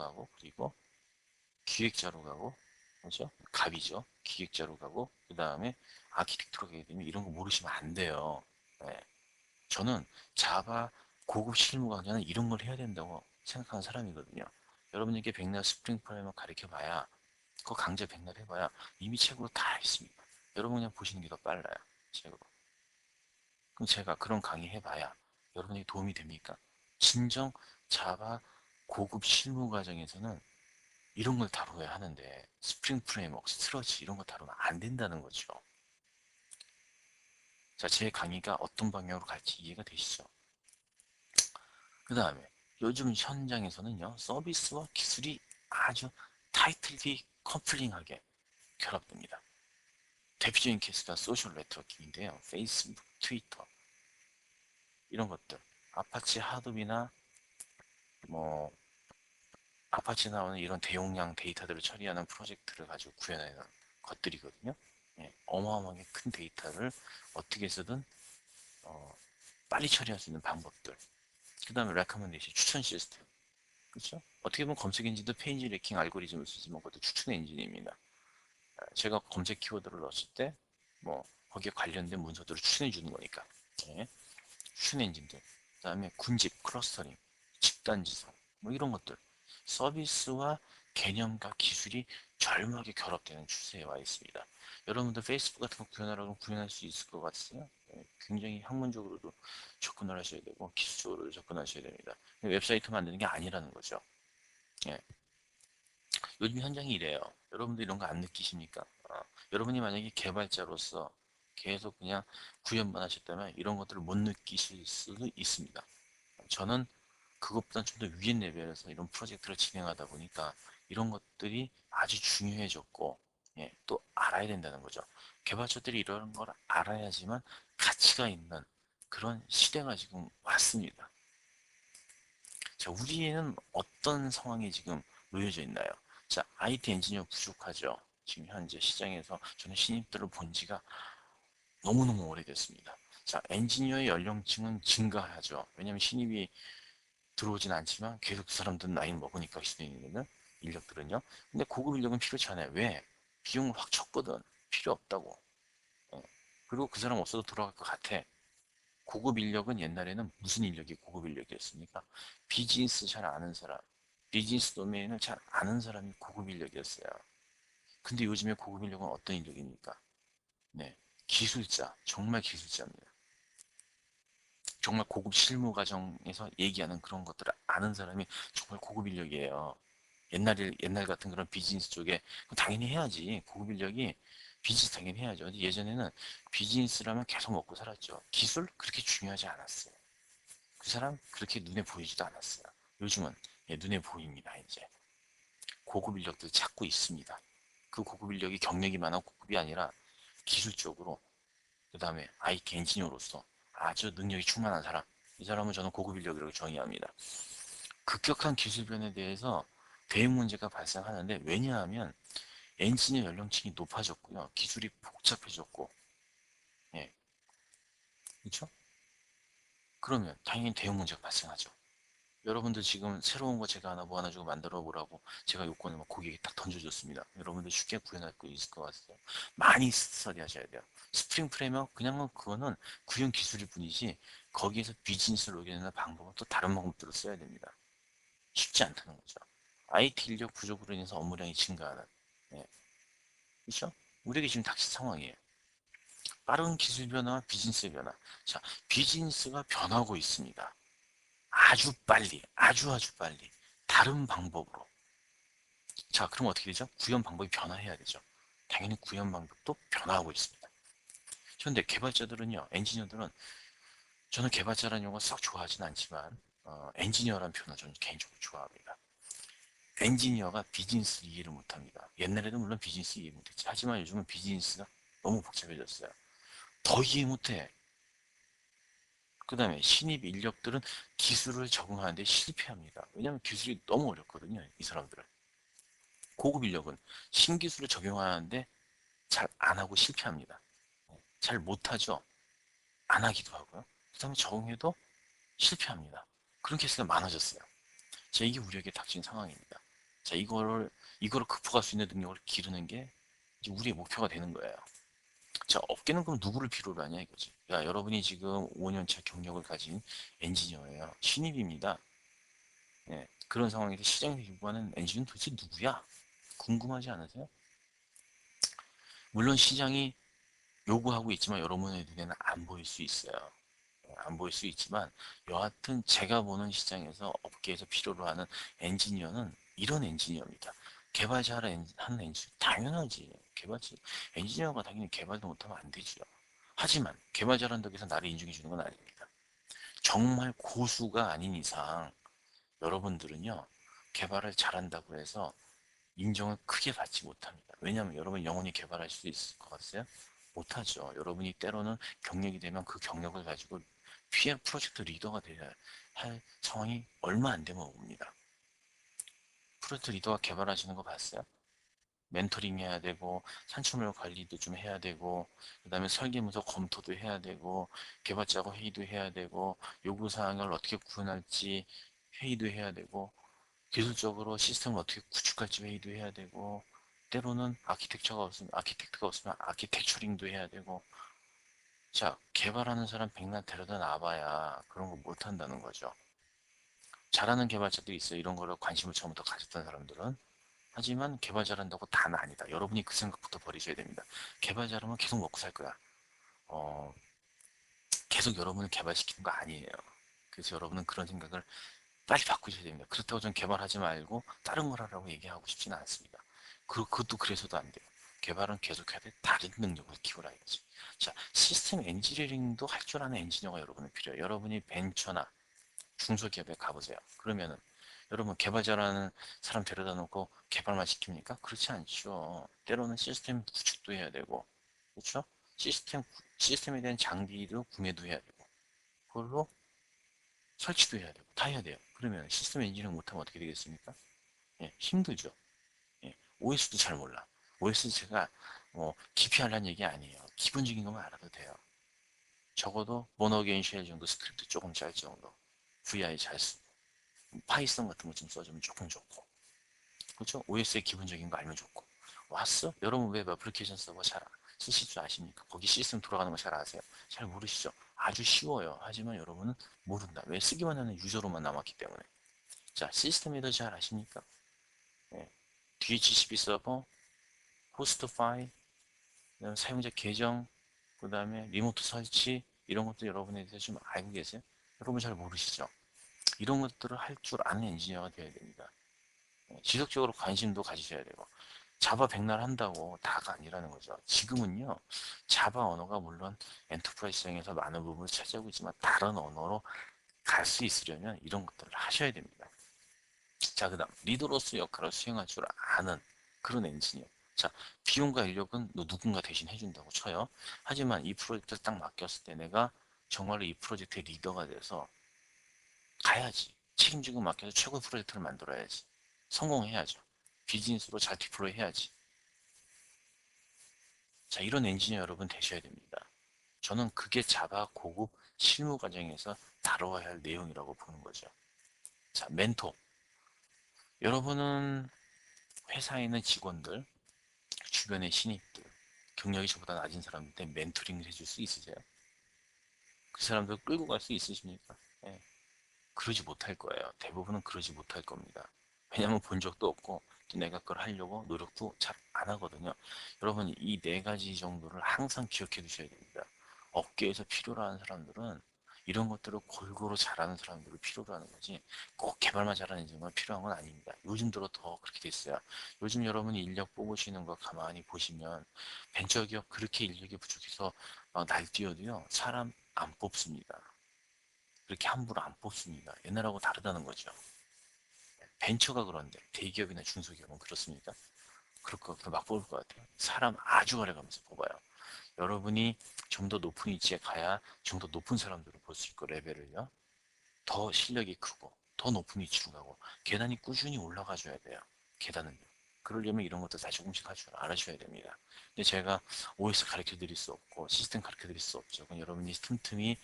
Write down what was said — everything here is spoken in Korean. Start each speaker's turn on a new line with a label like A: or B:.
A: 가고, 그리고 기획자로 가고, 그렇죠? 갑이죠. 기획자로 가고, 그 다음에 아키텍트로 가게 되면 이런 거 모르시면 안 돼요. 네. 저는 자바 고급 실무 강좌는 이런 걸 해야 된다고 생각하는 사람이거든요. 여러분에게 백날 스프링 프레임을 가르쳐 봐야, 그 강좌 백날 해봐야 이미 책으로 다 했습니다. 여러분 그냥 보시는 게 더 빨라요. 책으로. 그럼 제가 그런 강의 해봐야 여러분에게 도움이 됩니까? 진정 자바 고급 실무 과정에서는 이런 걸 다뤄야 하는데 스프링 프레임워크, 스트러치 이런 거 다루면 안 된다는 거죠. 자, 제 강의가 어떤 방향으로 갈지 이해가 되시죠? 그 다음에 요즘 현장에서는요, 서비스와 기술이 아주 타이틀리 커플링하게 결합됩니다. 대표적인 케이스가 소셜 네트워킹인데요. 페이스북, 트위터 이런 것들, 아파치 하드비나 뭐 아파치 나오는 이런 대용량 데이터들을 처리하는 프로젝트를 가지고 구현하는 것들이거든요. 예, 어마어마하게 큰 데이터를 어떻게 쓰든 빨리 처리할 수 있는 방법들. 그 다음에 레커멘데이션, 추천 시스템. 그렇죠? 어떻게 보면 검색 엔진도 페이지 래킹 알고리즘을 쓰지만 그것도 추천 엔진입니다. 제가 검색 키워드를 넣었을 때 뭐 거기에 관련된 문서들을 추천해 주는 거니까. 예, 추천 엔진들. 그 다음에 군집, 클러스터링, 집단지성, 뭐 이런 것들. 서비스와 개념과 기술이 절묘하게 결합되는 추세에 와 있습니다. 여러분들 페이스북 같은 거 구현하라고 구현할 수 있을 것 같으세요? 예, 굉장히 학문적으로도 접근을 하셔야 되고 기술적으로도 접근하셔야 됩니다. 웹사이트 만드는 게 아니라는 거죠. 예, 요즘 현장이 이래요. 여러분들 이런 거 안 느끼십니까? 여러분이 만약에 개발자로서 계속 그냥 구현만 하셨다면 이런 것들을 못 느끼실 수도 있습니다. 저는 그것보다 좀 더 위의 레벨에서 이런 프로젝트를 진행하다 보니까 이런 것들이 아주 중요해졌고, 예, 또 알아야 된다는 거죠. 개발자들이 이런 걸 알아야지만 가치가 있는 그런 시대가 지금 왔습니다. 자, 우리는 어떤 상황이 지금 놓여져 있나요? 자, IT 엔지니어 부족하죠. 지금 현재 시장에서 저는 신입들을 본 지가 너무너무 오래됐습니다. 자, 엔지니어의 연령층은 증가하죠. 왜냐하면 신입이 들어오진 않지만 계속 그 사람들은 나이 먹으니까 시대에 있는 인력들은요. 근데 고급 인력은 필요치 않아요. 왜? 비용을 확 쳤거든. 필요 없다고. 어. 그리고 그 사람 없어도 돌아갈 것 같아. 고급 인력은 옛날에는 무슨 인력이 고급 인력이었습니까? 비즈니스 잘 아는 사람, 비즈니스 도메인을 잘 아는 사람이 고급 인력이었어요. 근데 요즘에 고급 인력은 어떤 인력입니까? 네, 기술자, 정말 기술자입니다. 정말 고급 실무 과정에서 얘기하는 그런 것들을 아는 사람이 정말 고급 인력이에요. 옛날 같은 그런 비즈니스 쪽에 당연히 해야지. 고급 인력이 비즈니스 당연히 해야죠. 예전에는 비즈니스라면 계속 먹고 살았죠. 기술 그렇게 중요하지 않았어요. 그 사람 그렇게 눈에 보이지도 않았어요. 요즘은 예, 눈에 보입니다. 이제 고급 인력들 찾고 있습니다. 그 고급 인력이 경력이 많아 고급이 아니라 기술적으로 그 다음에 IT 엔지니어로서 아주 능력이 충만한 사람. 이 사람은 저는 고급 인력이라고 정의합니다. 급격한 기술 변에 대해서 대응 문제가 발생하는데 왜냐하면 엔지니어 연령층이 높아졌고요. 기술이 복잡해졌고, 예, 그렇죠? 그러면 당연히 대응 문제가 발생하죠. 여러분들 지금 새로운 거 제가 하나 뭐 하나 주고 만들어 보라고 제가 요건을 막 고객에게 딱 던져줬습니다. 여러분들 쉽게 구현할 수 있을 것 같아요. 많이 스터디 하셔야 돼요. 스프링 프레임워크 그냥 그거는 구현 기술일 뿐이지 거기에서 비즈니스를 녹여내는 방법은 또 다른 방법들을 써야 됩니다. 쉽지 않다는 거죠. IT 인력 부족으로 인해서 업무량이 증가하는. 예, 그렇죠? 우리에게 지금 닥친 상황이에요. 빠른 기술 변화와 비즈니스의 변화. 자, 비즈니스가 변하고 있습니다. 아주 빨리, 아주 빨리. 다른 방법으로. 자, 그럼 어떻게 되죠? 구현 방법이 변화해야 되죠. 당연히 구현 방법도 변화하고 있습니다. 그런데 개발자들은요, 엔지니어들은 저는 개발자라는 용어 썩 좋아하진 않지만 엔지니어라는 표현을 저는 개인적으로 좋아합니다. 엔지니어가 비즈니스 이해를 못합니다. 옛날에도 물론 비즈니스 이해 못했지. 하지만 요즘은 비즈니스가 너무 복잡해졌어요. 더 이해 못해. 그 다음에 신입 인력들은 기술을 적응하는데 실패합니다. 왜냐하면 기술이 너무 어렵거든요. 이 사람들은. 고급 인력은 신기술을 적용하는데 잘 안 하고 실패합니다. 잘 못하죠. 안 하기도 하고요. 그 다음에 적응해도 실패합니다. 그런 케이스가 많아졌어요. 제 이게 우리에게 닥친 상황입니다. 자, 이거를 극복할 수 있는 능력을 기르는 게 이제 우리의 목표가 되는 거예요. 자, 업계는 그럼 누구를 필요로 하냐 이거지. 야, 여러분이 지금 5년차 경력을 가진 엔지니어예요. 신입입니다. 예, 그런 상황에서 시장에서 요구하는 엔지니어는 도대체 누구야? 궁금하지 않으세요? 물론 시장이 요구하고 있지만 여러분의 눈에는 안 보일 수 있어요. 안 보일 수 있지만 여하튼 제가 보는 시장에서 업계에서 필요로 하는 엔지니어는 이런 엔지니어입니다. 하는 엔지니어 당연하지. 엔지니어가 당연히 개발도 못하면 안 되죠. 하지만 개발 잘한다고 해서 나를 인정해 주는 건 아닙니다. 정말 고수가 아닌 이상 여러분들은요 개발을 잘한다고 해서 인정을 크게 받지 못합니다. 왜냐하면 여러분 영원히 개발할 수 있을 것 같아요? 못하죠. 여러분이 때로는 경력이 되면 그 경력을 가지고 PR 프로젝트 리더가 되어야 할 상황이 얼마 안 되면 옵니다. 프로젝트 리더가 개발하시는 거 봤어요? 멘토링 해야 되고 산출물 관리도 좀 해야 되고 그다음에 설계문서 검토도 해야 되고 개발자하고 회의도 해야 되고 요구사항을 어떻게 구현할지 회의도 해야 되고 기술적으로 시스템을 어떻게 구축할지 회의도 해야 되고 때로는 아키텍트가 없으면 아키텍처링도 해야 되고 자 개발하는 사람 백날 데려다 놔봐야 그런 거 못한다는 거죠. 잘하는 개발자도 있어요. 이런 거를 관심을 처음부터 가졌던 사람들은. 하지만 개발 잘한다고 다는 아니다. 여러분이 그 생각부터 버리셔야 됩니다. 개발 잘하면 계속 먹고 살 거야. 어, 계속 여러분을 개발시키는 거 아니에요. 그래서 여러분은 그런 생각을 빨리 바꾸셔야 됩니다. 그렇다고 전 개발하지 말고 다른 걸 하라고 얘기하고 싶지는 않습니다. 그것도 그래서도 안 돼요. 개발은 계속해야 돼. 다른 능력을 키우라 이거지. 자, 시스템 엔지니어링도 할 줄 아는 엔지니어가 여러분은 필요해요. 여러분이 벤처나 중소기업에 가보세요. 그러면은 여러분 개발 잘하는 사람 데려다 놓고 개발만 시킵니까? 그렇지 않죠. 때로는 시스템 구축도 해야 되고, 그렇죠? 시스템에 대한 장비도 구매도 해야 되고, 그걸로 설치도 해야 되고, 다 해야 돼요. 그러면 시스템 엔지니어 못하면 어떻게 되겠습니까? 예, 힘들죠. 예, OS도 잘 몰라. OS 제가 뭐 깊이 하려는 얘기 아니에요. 기본적인 것만 알아도 돼요. 적어도 모노게인 쉘 정도 스크립트 조금 짤 정도. VI 잘 쓰고, 파이썬 같은 거 좀 써주면 조금 좋고. 그렇죠? OS의 기본적인 거 알면 좋고. 왔어? 여러분 웹 애플리케이션 서버 잘 쓰실 줄 아십니까? 거기 시스템 돌아가는 거 잘 아세요? 잘 모르시죠? 아주 쉬워요. 하지만 여러분은 모른다. 왜 쓰기만 하는 유저로만 남았기 때문에. 자, 시스템 헤더 잘 아십니까? 예. DHCP 서버, 호스트 파일, 그다음에 사용자 계정, 그 다음에 리모트 설치, 이런 것도 여러분에 대해서 좀 알고 계세요? 여러분 잘 모르시죠? 이런 것들을 할 줄 아는 엔지니어가 되어야 됩니다. 지속적으로 관심도 가지셔야 되고 자바 백날 한다고 다가 아니라는 거죠. 지금은요 자바 언어가 물론 엔터프라이즈형에서 많은 부분을 차지하고 있지만 다른 언어로 갈 수 있으려면 이런 것들을 하셔야 됩니다. 자, 그다음 리더로서 역할을 수행할 줄 아는 그런 엔지니어. 자, 비용과 인력은 누군가 대신 해준다고 쳐요. 하지만 이 프로젝트를 딱 맡겼을 때 내가 정말로 이 프로젝트의 리더가 돼서 가야지. 책임지고 맡겨서 최고의 프로젝트를 만들어야지. 성공해야죠. 비즈니스로 잘 디플로이 해야지. 자, 이런 엔지니어 여러분 되셔야 됩니다. 저는 그게 자바 고급 실무 과정에서 다뤄야 할 내용이라고 보는 거죠. 자, 멘토. 여러분은 회사에 있는 직원들, 주변의 신입들, 경력이 저보다 낮은 사람한테 멘토링을 해줄 수 있으세요? 그 사람들 끌고 갈 수 있으십니까? 예, 그러지 못할 거예요. 대부분은 그러지 못할 겁니다. 왜냐면 본 적도 없고 또 내가 그걸 하려고 노력도 잘 안 하거든요. 여러분 이 네 가지 정도를 항상 기억해 두셔야 됩니다. 업계에서 필요로 하는 사람들은 이런 것들을 골고루 잘하는 사람들을 필요로 하는 거지 꼭 개발만 잘하는 인재만 필요한 건 아닙니다. 요즘 들어 더 그렇게 됐어요. 요즘 여러분이 인력 뽑으시는 거 가만히 보시면 벤처기업 그렇게 인력이 부족해서 막 날뛰어도요 사람 안 뽑습니다. 그렇게 함부로 안 뽑습니다. 옛날하고 다르다는 거죠. 벤처가 그런데 대기업이나 중소기업은 그렇습니까? 그럴 것 같아 막 뽑을 것 같아요. 사람 아주 오래가면서 뽑아요. 여러분이 좀 더 높은 위치에 가야 좀 더 높은 사람들을 볼 수 있고 레벨을요. 더 실력이 크고 더 높은 위치로 가고 계단이 꾸준히 올라가 줘야 돼요. 계단은요. 그러려면 이런 것도 다 조금씩 알아셔야 됩니다. 근데 제가 OS 가르쳐 드릴 수 없고 시스템 가르쳐 드릴 수 없죠. 그럼 여러분이 틈틈이